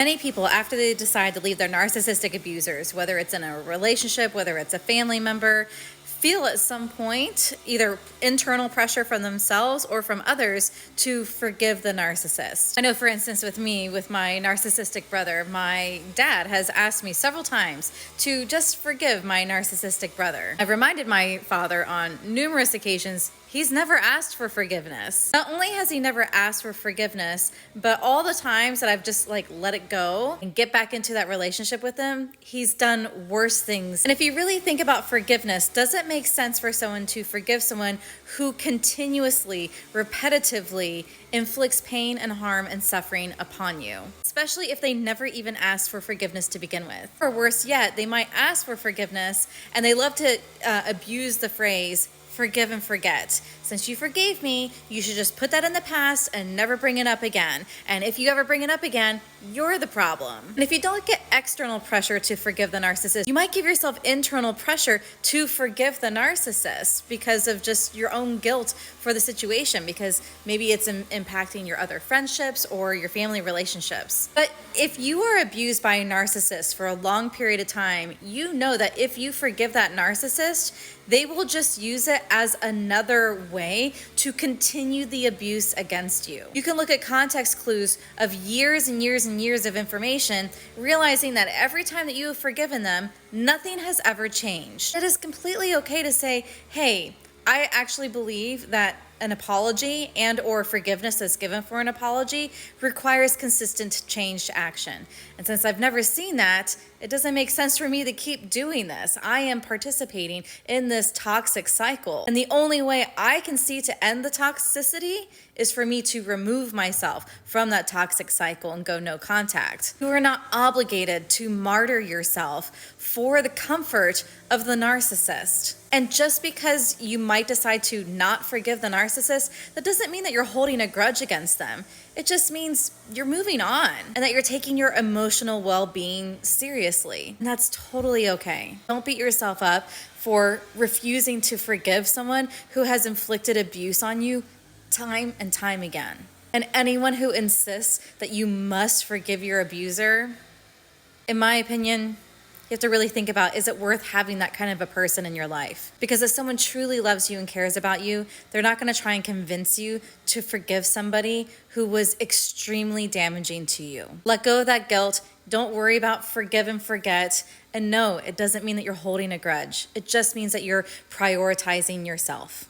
Many people, after they decide to leave their narcissistic abusers, whether it's in a relationship, whether it's a family member, feel at some point either internal pressure from themselves or from others to forgive the narcissist. I know, for instance, with me, with my narcissistic brother, my dad has asked me several times to just forgive my narcissistic brother. I've reminded my father on numerous occasions he's never asked for forgiveness. Not only has he never asked for forgiveness, but all the times that I've just let it go and get back into that relationship with him, he's done worse things. And if you really think about forgiveness, does it make sense for someone to forgive someone who continuously, repetitively inflicts pain and harm and suffering upon you? Especially if they never even asked for forgiveness to begin with. Or worse yet, they might ask for forgiveness and they love to abuse the phrase, forgive and forget. Since you forgave me, you should just put that in the past and never bring it up again. And if you ever bring it up again, you're the problem. And if you don't get external pressure to forgive the narcissist, you might give yourself internal pressure to forgive the narcissist because of just your own guilt for the situation, because maybe it's impacting your other friendships or your family relationships. But if you are abused by a narcissist for a long period of time, you know that if you forgive that narcissist, they will just use it as another way to continue the abuse against you. You can look at context clues of years and years and years of information, realizing that every time that you have forgiven them, nothing has ever changed. It is completely okay to say, hey, I actually believe that an apology and or forgiveness that's given for an apology requires consistent change to action. And since I've never seen that, it doesn't make sense for me to keep doing this. I am participating in this toxic cycle. And the only way I can see to end the toxicity is for me to remove myself from that toxic cycle and go no contact. You are not obligated to martyr yourself for the comfort of the narcissist. And just because you might decide to not forgive the narcissist, that doesn't mean that you're holding a grudge against them. It just means you're moving on and that you're taking your emotional well-being seriously. And that's totally okay. Don't beat yourself up for refusing to forgive someone who has inflicted abuse on you time and time again. And anyone who insists that you must forgive your abuser, in my opinion, you have to really think about, is it worth having that kind of a person in your life? Because if someone truly loves you and cares about you, they're not going to try and convince you to forgive somebody who was extremely damaging to you. Let go of that guilt. Don't worry about forgive and forget. And no, it doesn't mean that you're holding a grudge. It just means that you're prioritizing yourself.